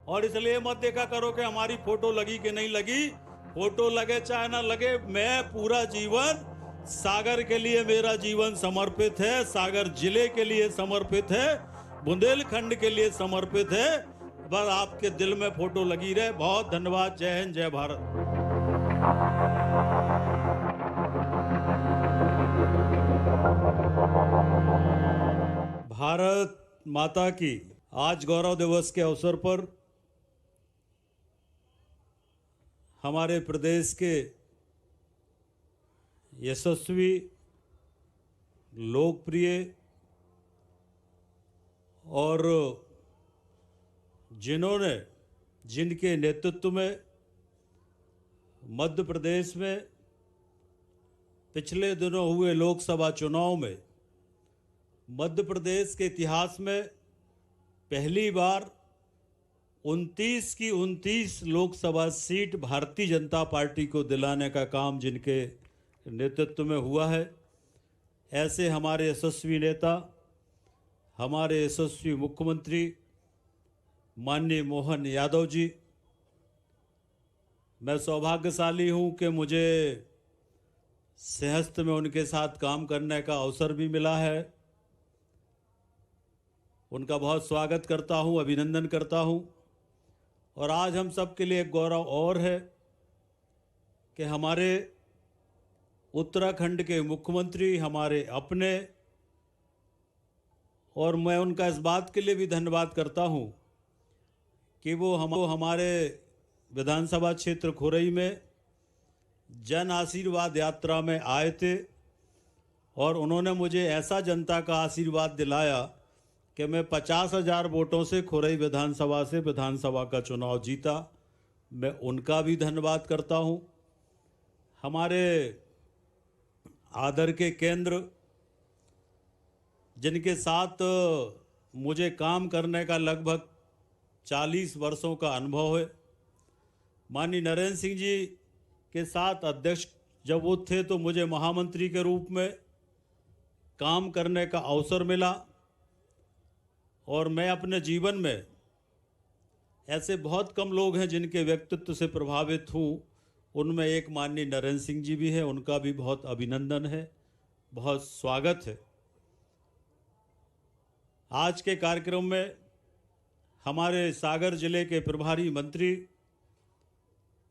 और इसलिए मत देखा करो कि हमारी फोटो लगी कि नहीं लगी। फोटो लगे चाहे ना लगे, मैं पूरा जीवन सागर के लिए, मेरा जीवन समर्पित है, सागर जिले के लिए समर्पित है, बुंदेलखंड के लिए समर्पित है। बस आपके दिल में फोटो लगी रहे। बहुत धन्यवाद। जय हिंद, जय भारत। भारत माता की। आज गौरव दिवस के अवसर पर हमारे प्रदेश के यशस्वी, लोकप्रिय और जिनके नेतृत्व में मध्य प्रदेश में पिछले दिनों हुए लोकसभा चुनाव में मध्य प्रदेश के इतिहास में पहली बार 29 की 29 लोकसभा सीट भारतीय जनता पार्टी को दिलाने का काम जिनके नेतृत्व में हुआ है, ऐसे हमारे यशस्वी नेता, हमारे यशस्वी मुख्यमंत्री माननीय मोहन यादव जी, मैं सौभाग्यशाली हूं कि मुझे सिंहस्थ में उनके साथ काम करने का अवसर भी मिला है। उनका बहुत स्वागत करता हूं, अभिनंदन करता हूं। और आज हम सब के लिए एक गौरव और है कि हमारे उत्तराखंड के मुख्यमंत्री हमारे अपने, और मैं उनका इस बात के लिए भी धन्यवाद करता हूं कि वो हमारे विधानसभा क्षेत्र खुरई में जन आशीर्वाद यात्रा में आए थे और उन्होंने मुझे ऐसा जनता का आशीर्वाद दिलाया कि मैं 50,000 वोटों से खुरई विधानसभा से विधानसभा का चुनाव जीता। मैं उनका भी धन्यवाद करता हूं। हमारे आदर के केंद्र, जिनके साथ मुझे काम करने का लगभग 40 वर्षों का अनुभव है, माननीय नरेंद्र सिंह जी के साथ अध्यक्ष जब वो थे तो मुझे महामंत्री के रूप में काम करने का अवसर मिला। और मैं अपने जीवन में, ऐसे बहुत कम लोग हैं जिनके व्यक्तित्व से प्रभावित हूँ, उनमें एक माननीय नरेंद्र सिंह जी भी हैं। उनका भी बहुत अभिनंदन है, बहुत स्वागत है। आज के कार्यक्रम में हमारे सागर जिले के प्रभारी मंत्री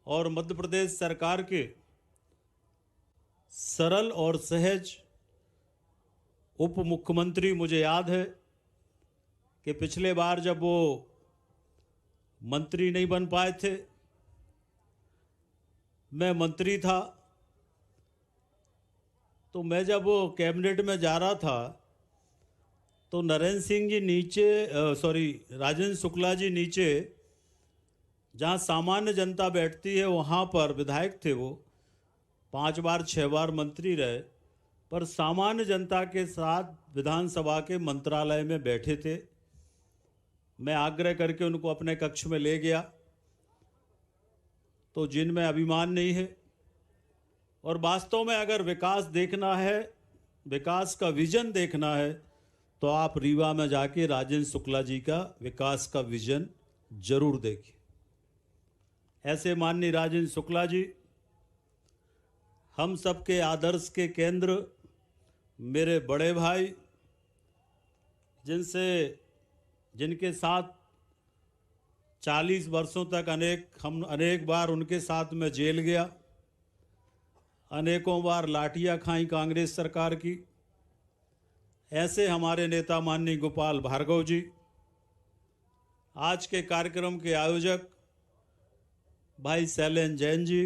और मध्य प्रदेश सरकार के सरल और सहज उप मुख्यमंत्री, मुझे याद है कि पिछले बार जब वो मंत्री नहीं बन पाए थे, मैं मंत्री था, तो मैं जब वो कैबिनेट में जा रहा था तो नरेंद्र सिंह जी राजेंद्र शुक्ला जी नीचे, जहाँ सामान्य जनता बैठती है, वहाँ पर विधायक थे। वो 5 बार 6 बार मंत्री रहे, पर सामान्य जनता के साथ विधानसभा के मंत्रालय में बैठे थे। मैं आग्रह करके उनको अपने कक्ष में ले गया, तो जिनमें अभिमान नहीं है। और वास्तव में अगर विकास देखना है, विकास का विजन देखना है, तो आप रीवा में जाके राजेंद्र शुक्ला जी का विकास का विजन जरूर देखें। ऐसे माननीय राजेंद्र शुक्ला जी हम सबके आदर्श के केंद्र, मेरे बड़े भाई, जिनके साथ 40 वर्षों तक अनेक बार उनके साथ में जेल गया, अनेकों बार लाठियां खाई कांग्रेस सरकार की। ऐसे हमारे नेता माननीय गोपाल भार्गव जी, आज के कार्यक्रम के आयोजक भाई शैलेंद्र जैन जी,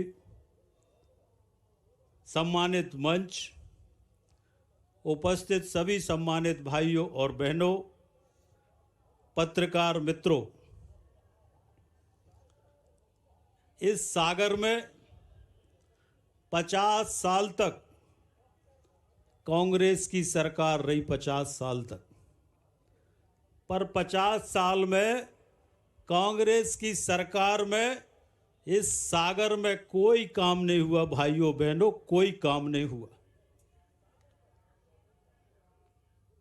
सम्मानित मंच, उपस्थित सभी सम्मानित भाइयों और बहनों, पत्रकार मित्रों, इस सागर में 50 साल तक कांग्रेस की सरकार रही, 50 साल तक। पर 50 साल में कांग्रेस की सरकार में इस सागर में कोई काम नहीं हुआ भाइयों बहनों, कोई काम नहीं हुआ।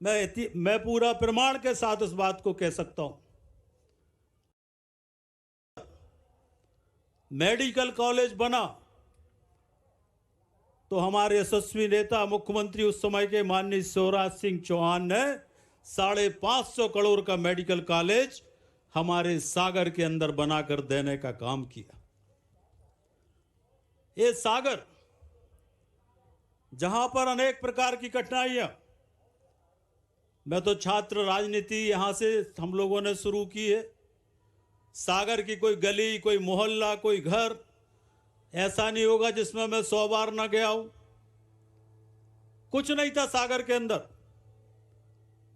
मैं पूरा प्रमाण के साथ इस बात को कह सकता हूं। मेडिकल कॉलेज बना तो हमारे यशस्वी नेता मुख्यमंत्री उस समय के माननीय शिवराज सिंह चौहान ने 550 करोड़ का मेडिकल कॉलेज हमारे सागर के अंदर बनाकर देने का काम किया। ये सागर जहां पर अनेक प्रकार की कठिनाइयां, मैं तो छात्र राजनीति यहां से हम लोगों ने शुरू की है। सागर की कोई गली, कोई मोहल्ला, कोई घर ऐसा नहीं होगा जिसमें मैं 100 बार ना गया हूं। कुछ नहीं था सागर के अंदर।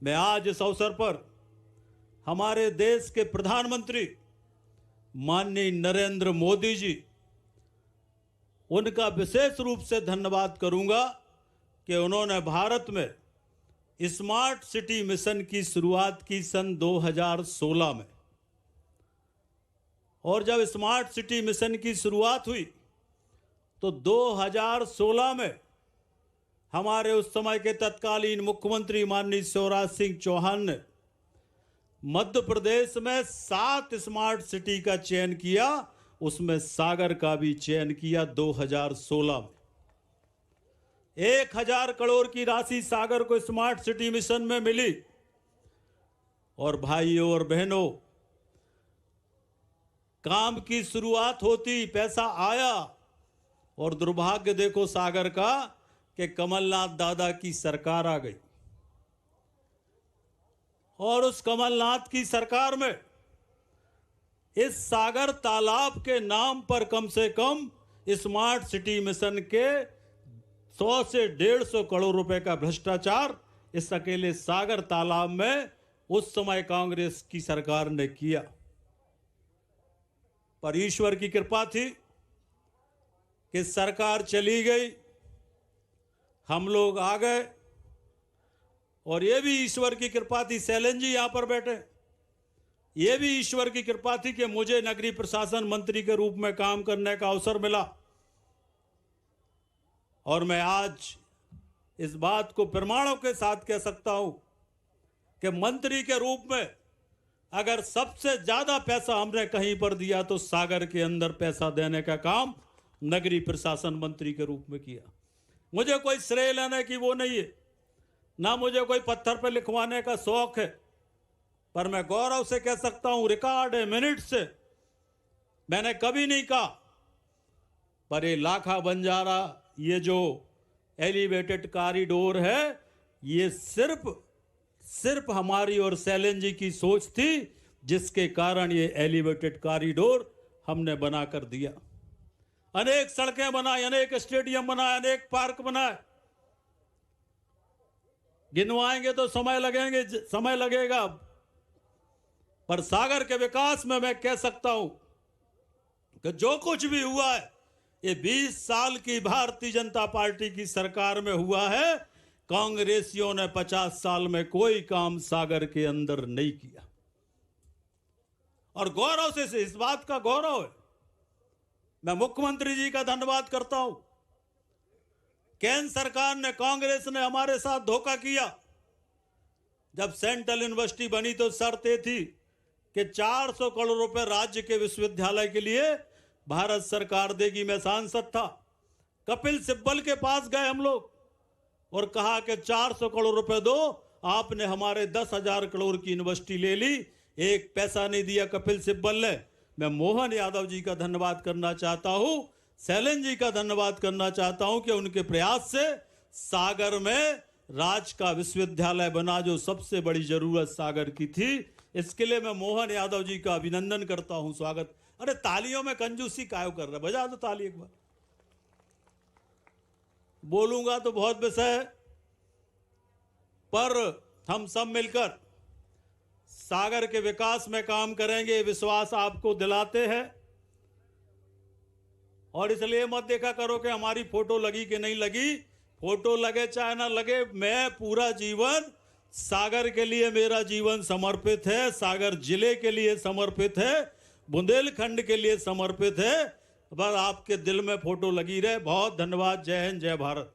मैं आज इस अवसर पर हमारे देश के प्रधानमंत्री माननीय नरेंद्र मोदी जी, उनका विशेष रूप से धन्यवाद करूंगा कि उन्होंने भारत में स्मार्ट सिटी मिशन की शुरुआत की सन 2016 में। और जब स्मार्ट सिटी मिशन की शुरुआत हुई तो 2016 में हमारे उस समय के तत्कालीन मुख्यमंत्री माननीय शिवराज सिंह चौहान ने मध्य प्रदेश में 7 स्मार्ट सिटी का चयन किया, उसमें सागर का भी चयन किया 2016 में। 1000 करोड़ की राशि सागर को स्मार्ट सिटी मिशन में मिली। और भाइयों और बहनों, काम की शुरुआत होती, पैसा आया, और दुर्भाग्य देखो सागर का कि कमलनाथ दादा की सरकार आ गई। और उस कमलनाथ की सरकार में इस सागर तालाब के नाम पर कम से कम स्मार्ट सिटी मिशन के 100 से 150 करोड़ रुपए का भ्रष्टाचार इस अकेले सागर तालाब में उस समय कांग्रेस की सरकार ने किया। पर ईश्वर की कृपा थी कि सरकार चली गई, हम लोग आ गए। और ये भी ईश्वर की कृपा थी, शैलेंद्र जी यहां पर बैठे, ये भी ईश्वर की कृपा थी कि मुझे नगरीय प्रशासन मंत्री के रूप में काम करने का अवसर मिला। और मैं आज इस बात को प्रमाणों के साथ कह सकता हूं कि मंत्री के रूप में अगर सबसे ज्यादा पैसा हमने कहीं पर दिया तो सागर के अंदर पैसा देने का काम नगरीय प्रशासन मंत्री के रूप में किया। मुझे कोई श्रेय लेने की वो नहीं है, ना मुझे कोई पत्थर पर लिखवाने का शौक है, पर मैं गौरव से कह सकता हूं, रिकॉर्ड है, मिनट से, मैंने कभी नहीं कहा पर ये लाखा बंजारा, ये जो एलिवेटेड कॉरिडोर है, ये सिर्फ हमारी और शैलेंद्र जी की सोच थी, जिसके कारण ये एलिवेटेड कॉरिडोर हमने बनाकर दिया। अनेक सड़कें बनाए, अनेक स्टेडियम बनाए, अनेक पार्क बनाए, गिनवाएंगे तो समय लगेगा। पर सागर के विकास में मैं कह सकता हूं कि जो कुछ भी हुआ है ये 20 साल की भारतीय जनता पार्टी की सरकार में हुआ है। कांग्रेसियों ने 50 साल में कोई काम सागर के अंदर नहीं किया। और गौरव से इस बात का गौरव है, मैं मुख्यमंत्री जी का धन्यवाद करता हूं। केंद्र सरकार ने, कांग्रेस ने हमारे साथ धोखा किया। जब सेंट्रल यूनिवर्सिटी बनी तो शर्त ये थी कि 400 करोड़ रुपए राज्य के विश्वविद्यालय के लिए भारत सरकार देगी। मैं सांसद था, कपिल सिब्बल के पास गए हम लोग और कहा कि 400 करोड़ रुपए दो। आपने हमारे 10,000 करोड़ की यूनिवर्सिटी ले ली, एक पैसा नहीं दिया कपिल सिब्बल ने। मैं मोहन यादव जी का धन्यवाद करना चाहता हूं, शैलेंद्र जी का धन्यवाद करना चाहता हूं कि उनके प्रयास से सागर में राज का विश्वविद्यालय बना, जो सबसे बड़ी जरूरत सागर की थी। इसके लिए मैं मोहन यादव जी का अभिनंदन करता हूं, स्वागत। अरे तालियों में कंजूसी कायो कर रहा है, बजा दो ताली एक बार। बोलूंगा तो बहुत विषय है, पर हम सब मिलकर सागर के विकास में काम करेंगे, विश्वास आपको दिलाते हैं। और इसलिए मत देखा करो कि हमारी फोटो लगी कि नहीं लगी, फोटो लगे चाहे ना लगे, मैं पूरा जीवन सागर के लिए, मेरा जीवन समर्पित है, सागर जिले के लिए समर्पित है, बुंदेलखंड के लिए समर्पित है। बस आपके दिल में फोटो लगी रहे। बहुत धन्यवाद। जय हिंद, जय भारत।